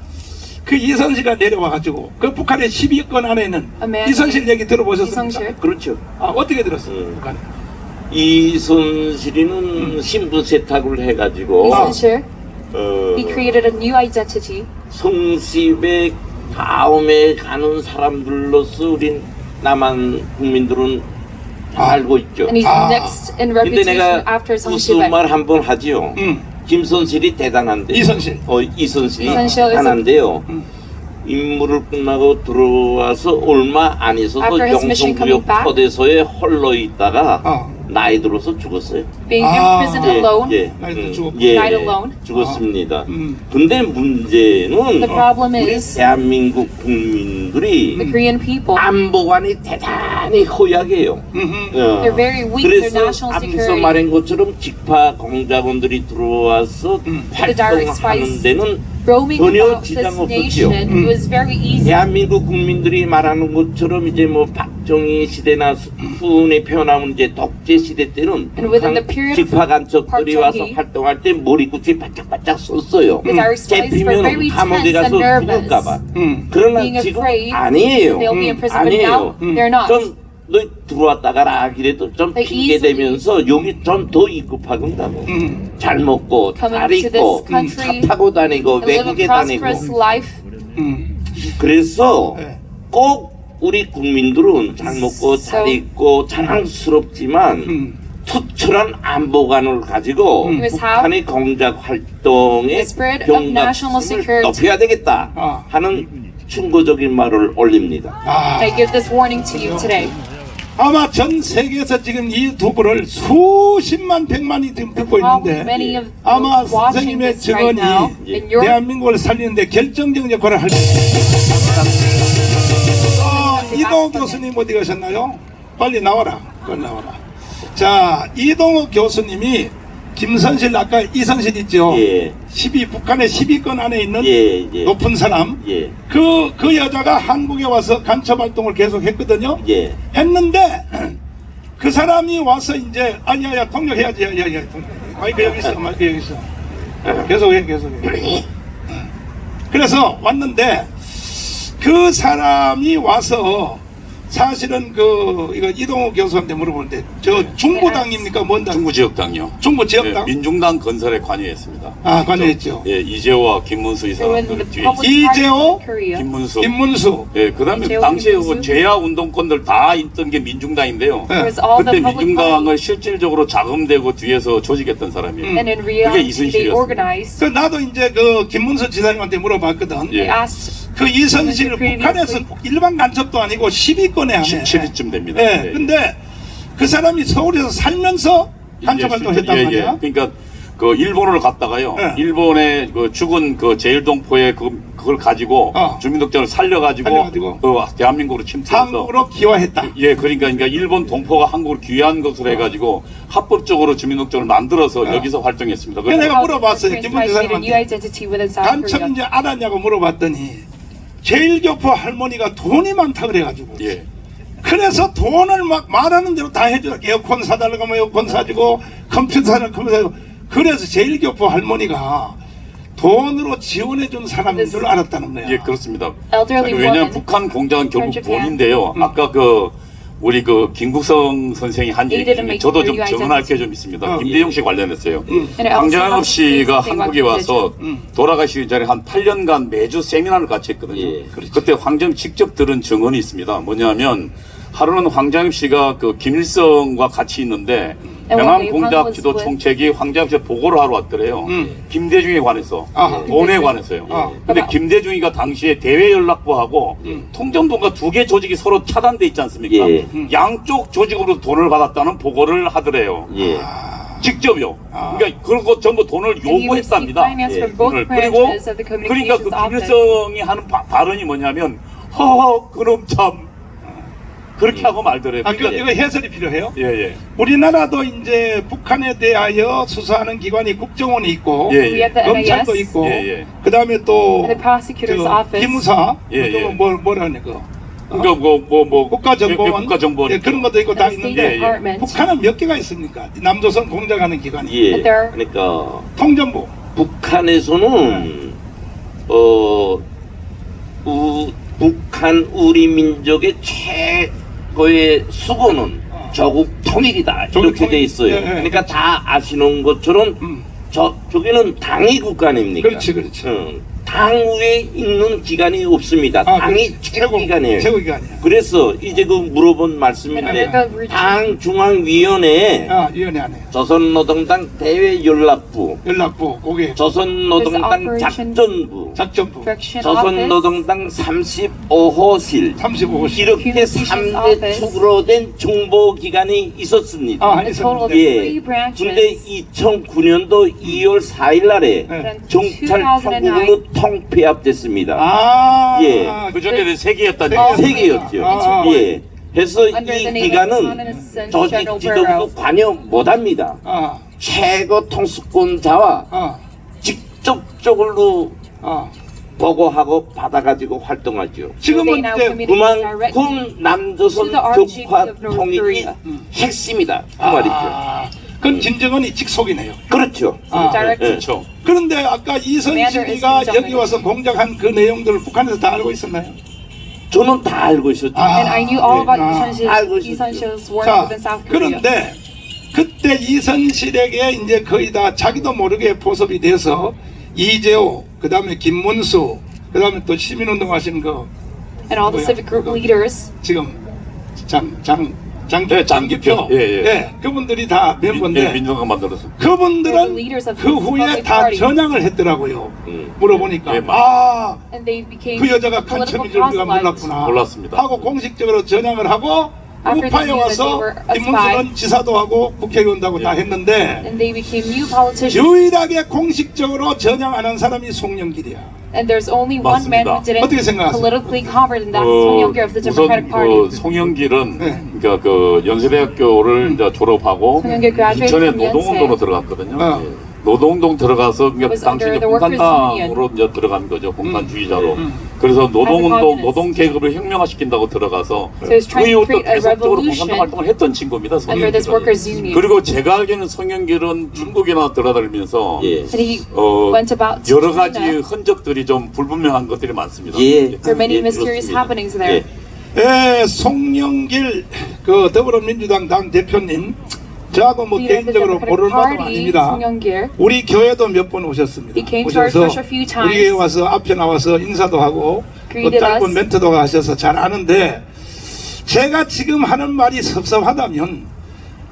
그 이선실가 내려와가지고 그 북한의 10위권 안에는 man 이선실 얘기 들어보셨습니까? 이선실? 그렇죠. 어떻게 들었어요? 북한? 이선실이는 신분 세탁을 해가지고 이선실. 어, He created a new identity. 성시백 다음에 가는 사람들로서 우린 남한 국민들은 알고 있죠. And he's next in 근데 reputation 내가 after 무슨 성시백. 말 한 번 하지요. 김선실이 대단한데. 이선실. 이선실이 이선실 대단한데요. 임무를 끝나고 들어와서 얼마 안 있어서 After his mission 영성구역 coming back, 포대소에 홀로 있다가 나이 들어서 죽었어요. being imprisoned alone, 나이도 죽었고. died alone. 죽었습니다. 근데 문제는 The problem 우리 is 대한민국 국민들이 the Korean people. 안보관이 대단히 허약해요. They're very weak. Their 그래서 national 앞서 security. 말한 것처럼 직파 공작원들이 들어와서 활동하는 데는 Roaming 전혀 about 지장 this 없었죠. nation, it was very easy. 대한민국 국민들이 말하는 것처럼 이제 뭐 박정희 시대나 후운에 표현하면 이제 독재 시대 때는 And within the period of 직파 간첩들이 와서 박정희, 활동할 때 머리끝이 바짝바짝 썼어요. Because our spies were very 잡히면 감옥에 tense and 가서 nervous. 죽을까봐. 그러나 Being 지금 afraid 아니에요. they'll be in prison, but now they're not. 좀 너 들어왔다 가라 그래도 좀 They 핑계 easily 대면서 여기 좀 더 입국하건다고. 잘 먹고 Come 잘 into 입고 this country 차 타고 다니고 and live 외국에 a 다니고. prosperous life. 그래서 네. 꼭 우리 국민들은 잘 먹고 잘 입고 자랑스럽지만 투철한 안보관을 가지고 must 북한의 공작 활동에 the spirit of national 경각심을 security. 높여야 되겠다 하는 충고적인 말을 올립니다. I give this warning to you today. 아마 전 세계에서 지금 이 두 분을 수십만 백만이 지금 듣고 Probably 있는데 many of 아마 those watching 선생님의 this right 증언이 now in your 대한민국을 살리는데 결정적 역할을 할 것입니다. 이동호 교수님 어디 가셨나요? 빨리 나와라. 빨리 나와라. 자, 이동호 교수님이 김선실 아까 이선실 있죠? 예. 북한의 10위권 안에 있는 예, 예. 높은 사람. 예. 그 여자가 한국에 와서 간첩 활동을 계속 했거든요. 예. 했는데 그 사람이 와서 이제 아니야 통역해야지. 야야 마이크 여기 있어. 마이크 여기 있어. 계속해. 그래서 왔는데 그 사람이 와서 사실은 이거 이동호 교수한테 물어보는데 저 중부당입니까? 뭔 당? 중부지역당요. 중부지역당? 네, 민중당 건설에 관여했습니다. 관여했죠. 예, 이재호와 김문수 이 So in 사람들 the 뒤에 public 이재호? party in Korea, 김문수. 김문수. 예, 그다음에 이재호, 당시에 김문수. 그 죄야 운동권들 다 있던 게 민중당인데요. 네. it was all 그때 the public 민중당을 party. 실질적으로 자금되고 뒤에서 조직했던 사람이에요. And in 그게 reality, they 이순실이었습니다. organized. 나도 이제 김문수 지사님한테 물어봤거든. 예. They asked 그 이선실 previously. 북한에서 일반 간첩도 아니고 10위권에 하네. 17위쯤 됩니다. 네. 네. 근데 그 사람이 서울에서 살면서 간첩 활동했단 말이야. 그러니까 그 일본을 갔다가요. 네. 일본의 그 죽은 그 제일동포의 그걸 가지고 주민등록증을 살려가지고 그 대한민국으로 침투해서 한국으로 기화했다. 예, 그러니까 일본 동포가 한국으로 귀환한 것으로 해가지고 합법적으로 주민등록증을 만들어서 여기서 활동했습니다. 그래서 내가 물어봤어요. Transcribed 김문수 a new 사람한테 identity within South 간첩 Korea. 이제 알았냐고 물어봤더니 제일교포 할머니가 돈이 많다 그래가지고 예. 그래서 돈을 막 말하는 대로 다 해줘. 에어컨 사달라고 하면 에어컨 사주고 컴퓨터 사달라고 컴퓨터 사주고. 그래서 제일교포 할머니가 돈으로 지원해준 사람인 줄 알았다는 거야. 예, 그렇습니다. Elderly 왜냐하면 woman 북한 공작은 결국 from Japan. 돈인데요. 아까 우리 김국성 선생이 한 They 얘기 didn't 중에 make 저도 좀 you 정언할 게 identity. 좀 있습니다. 김대중 씨 관련했어요. And it also 황장엽 helps say 씨가 something about 한국에 와서 religion. 돌아가시기 전에 한 8년간 매주 세미나를 같이 했거든요. 예, 그때 황장엽 직접 들은 증언이 있습니다. 뭐냐면 하루는 황장엽 씨가 김일성과 같이 있는데 And one 명함 day, 공작 Hwang was 지도 with- 총책이 황장엽 씨에 보고를 하러 왔더래요. 김대중에 관해서 아. 돈에 관해서요. 근데 김대중이가 당시에 대외연락부하고 통전부가 두 개 조직이 서로 차단돼 있지 않습니까? 예. 양쪽 조직으로 돈을 받았다는 보고를 하더래요. 예. 직접요. 그러니까 그거 전부 돈을 And he received 요구했답니다. finance 예. from both 돈을. 그리고 branches of the 그러니까 communications office. 김일성이 하는 발언이 뭐냐면 허허 그럼 참 그렇게 하고 말더래요. 아, 이거 해설이 필요해요. 예예. 우리나라도 이제 북한에 대하여 수사하는 기관이 국정원이 있고 예, We have the 검찰도 NIS, 있고 예, 예. 그다음에 또 the prosecutor's office. 기무사 예, 예. 뭐라 하냐 그 그러니까 뭐 국가정보원 국가정보원 예, 그런 것도 있고 다 And the 있는데 State Department. 북한은 몇 개가 있습니까? 남조선 공작하는 기관이 예. But there- 그러니까 통전부 북한에서는 북한 우리 민족의 최고의 수고는 조국 통일이다 조국 이렇게 돼 통일. 있어요. 예, 예. 그러니까 다 아시는 것처럼 저기는 당이 국간입니까? 그렇지, 그렇지. 당 위에 있는 기관이 없습니다. 당이 최고 기관이에요. 최고 기관이야. 그래서 이제 물어본 말씀인데 당 중앙위원회에 위원회 안에 조선노동당 대외연락부, 연락부 거기에 조선노동당 작전부, 작전부 Direction Office. 조선노동당 35호실 35호실 이렇게 Communications 3대 Office. 축으로 된 정보기관이 있었습니다. A total of 예. three branches. 근데 2009년도 2월 4일 날에 네. 정찰 총국으로 통폐합됐습니다. 예. 그 전에는 세 개였다니. 세 개였죠. 아. 예. 그래서 이 Under the name of 기관은 Common 조직 General 지도부도 Bureau. 관여 못합니다. 아, 최고 통수권자와 아, 직접적으로 아. 보고하고 받아가지고 활동하죠. 지금은 They now 이제 communicate directly 그만큼 남조선 to the RGB 적화 of North 통일이 Korea. 핵심이다 그 말이죠. 그건 김정은이 직속이네요. 그렇죠. 아, Direct- 그렇죠. 그런데 아까 이선식이가 Commander 여기 와서 공작한 그 내용들을 북한에서 다 알고 있었나요? 저는 다 알고 있었죠. And I knew all about 아. 알고 Lee 있었죠. Sun-sil's work 자, within South Korea. 그런데 그때 이선실에게 이제 거의 다 자기도 모르게 포섭이 돼서 이재호, 그 다음에 김문수, 그 다음에 또 시민운동 하신 거 And all the civic group leaders. 지금 네, 장기표. 예. 그분들이 다 멤버인데 민주당 만들어서. They're 그분들은 the leaders of 그 this 후에 Republic 다 Party. 전향을 했더라고요. 물어보니까 예, And they became 그 여자가 political 간첩인 줄 우리가 proselytes. 몰랐구나 몰랐습니다. 하고 공식적으로 전향을 하고 After 우파에 they knew that 와서 they were a 김문수는 지사도 하고 국회의원도 하고 다 예. 했는데 And they became new politicians. 유일하게 공식적으로 전향하는 사람이 송영길이야. And there's only one man who didn't 어떻게 생각하세요? politically convert, and that's Song Yong-gil of the 우선 Democratic Party. 송영길은 네. 그러니까 연세대학교를 이제 졸업하고 송영길 graduated 인천에 from 노동운동으로 연세. 들어갔거든요. 어. 예. 노동운동 들어가서 그러니까 Was 당시 under 이제 the workers' 공산당으로 이제 들어간 거죠. 공산주의자로. 그래서 As a communist. 노동 계급을 혁명화시킨다고 들어가서 So he was 그 trying to 이후부터 create a 계속적으로 revolution 공산당 활동을 했던 친구입니다. under this 송영길은. workers' union. 그리고 제가 알기로는 송영길은 중국이나 돌아다니면서 예. And he went about to 여러 가지 China. 흔적들이 좀 불분명한 것들이 많습니다. 예. There are many 예, mysterious 그렇습니다. happenings there. 예. 송영길 그 더불어민주당 당 대표님 저하고 뭐 Leader of the 개인적으로 Democratic 모르는 바도 Party, 아닙니다. Song Yong-gil. 우리 교회도 몇 번 오셨습니다. He came to our church a few times. 우리 교회 와서 앞에 나와서 인사도 하고 또 Greeted 짧은 us. 멘트도 하셔서 잘 아는데 제가 지금 하는 말이 섭섭하다면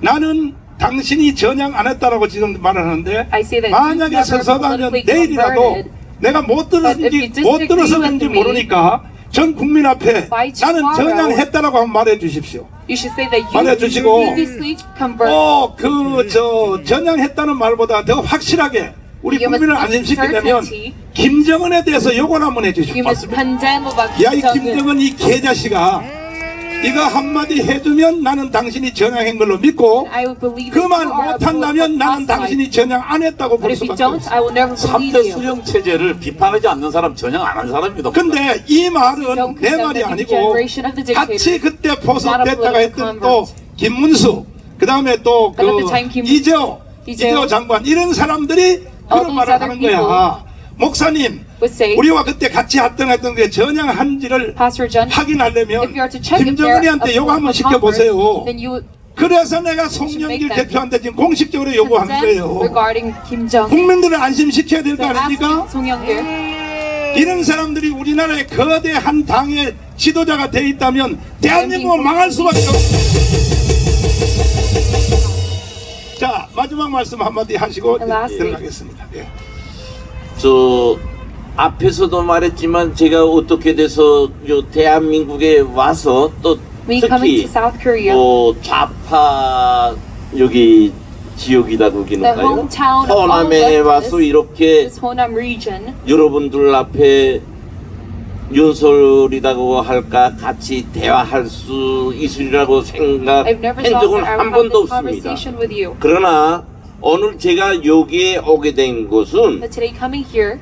나는 당신이 전향 안 했다라고 지금 말을 하는데 I say that 만약에 you've never 섭섭하면 politically 내일이라도 converted. 내가 못 들었는지 But if you 못 disagree 들어서 with 그런지 me, 모르니까 전 국민 앞에 by 나는 tomorrow, 전향했다라고 한번 말해 주십시오. You should say that you 말해주시고, previously converted. 전향했다는 말보다 더 확실하게 우리 You must 국민을 with 안심시키려면 certainty. 김정은에 대해서 욕을 한번 You 해주십시오. must condemn about 야, 이 Kim Jong-un. 김정은 이 개자식아, 이거 한마디 해주면 나는 당신이 전향한 걸로 믿고 I will believe 그 that 말 you are 못한다면 나는 apostolic. 당신이 전향 안 했다고 But 볼 if you 수밖에 don't, 없어. I will never believe 3대 you. 수령 체제를 비판하지 않는 사람 전혀 안 한 사람입니다. 근데 이 말은 Don't 내 condemn 말이 the new 아니고 generation of the dictators. 같이 그때 Not a 포섭됐다가 political 했던 또 convert. 김문수 그 다음에 또 But at the 그 time, 이재호 장관 이런 사람들이 그런 these 말을 other 하는 거야. 목사님 would say, 우리와 그때 같이 활동했던 게 전향한지를 Pastor John, 확인하려면 if you are to check if they're a 김정은이한테 요구 한번 political convert, 시켜보세요. then you would 그래서 내가 송영길 them. 대표한테 지금 공식적으로 요구하는 them 거예요. regarding Kim Jong. 국민들을 안심시켜야 될 거 So 아닙니까? asking Song Young-gil, 이런 사람들이 우리나라의 거대한 당의 지도자가 돼 있다면 대한민국은 망할 수밖에 없어요. 자, 마지막 말씀 한마디 하시고 Lastly. 들어가겠습니다. 예. 저 앞에서도 말했지만 제가 어떻게 돼서 요 대한민국에 와서 또 when coming 특히 to South Korea, 좌파 여기 지역이라고 the 그러나요? hometown of all 호남에 와서 leftists, 이렇게 this Honam region, 여러분들 앞에 윤설이라고 할까 같이 대화할 수 있으리라고 I've never 생각한 thought 적은 that I 한 would have 번도 this 없습니다. conversation with you. 그러나 오늘 제가 여기에 오게 된 것은 But today coming here,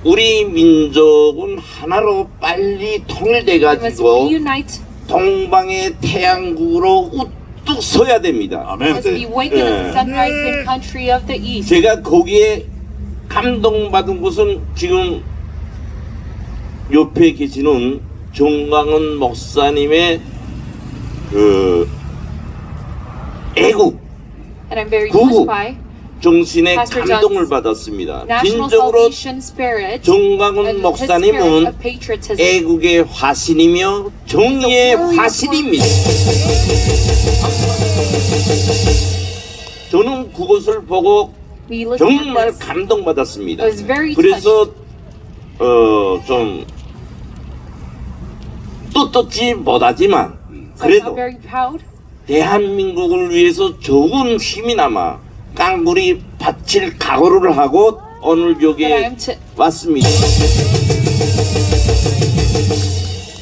우리 민족은 하나로 빨리 통일돼 we must 가지고 reunite, 동방의 태양국으로 우뚝 서야 됩니다. 아멘. must be wakened as the sunrising country of the East. 제가 거기에 감동받은 것은 지금 옆에 계시는 정광훈 목사님의 그 애국 And I'm very 구국 touched by 정신에 Pastor 감동을 John's 받았습니다. national 진정으로 salvation spirit 정광훈 and his spirit 목사님은 of patriotism. 애국의 화신이며 정의의 화신입니다. 저는 그것을 보고 We looked 정말 at this. 감동받았습니다. I was very 그래서 좀 떳떳지 못하지만 So I felt 그래도 very proud 대한민국을 위해서 조금 힘이나마 깡굴이 바칠 각오를 하고 오늘 that I 여기에 am to 왔습니다.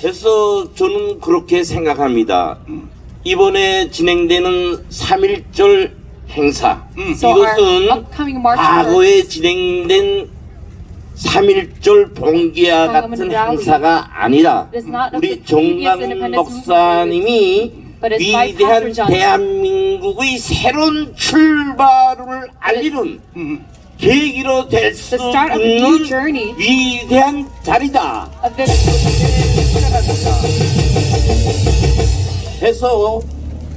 그래서 저는 그렇게 생각합니다. 이번에 진행되는 3.1절 행사 So our 이것은 upcoming march 과거에 진행된 3.1절 봉기와 같은 행사가 아니라 It is not of 우리 the previous 정강 independence 목사님이 but it's by 위대한 Pastor John. 대한민국의 새로운 출발을 알리는 계기로 될 수 The start of a new 있는 journey. 위대한 자리다. of this. 해서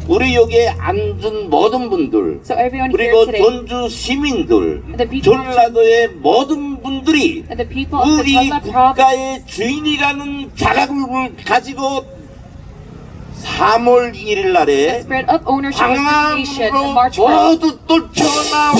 우리 여기에 앉은 모든 분들 So everyone here 그리고 today 전주 시민들 The people of 전라도의 모든 분들이 and the people of the 우리 Jeolla province 국가의 주인이라는 자각을 가지고 3월 1일 날에 spread up ownership of this nation and 광화문으로 march forward. 모두 또 전화를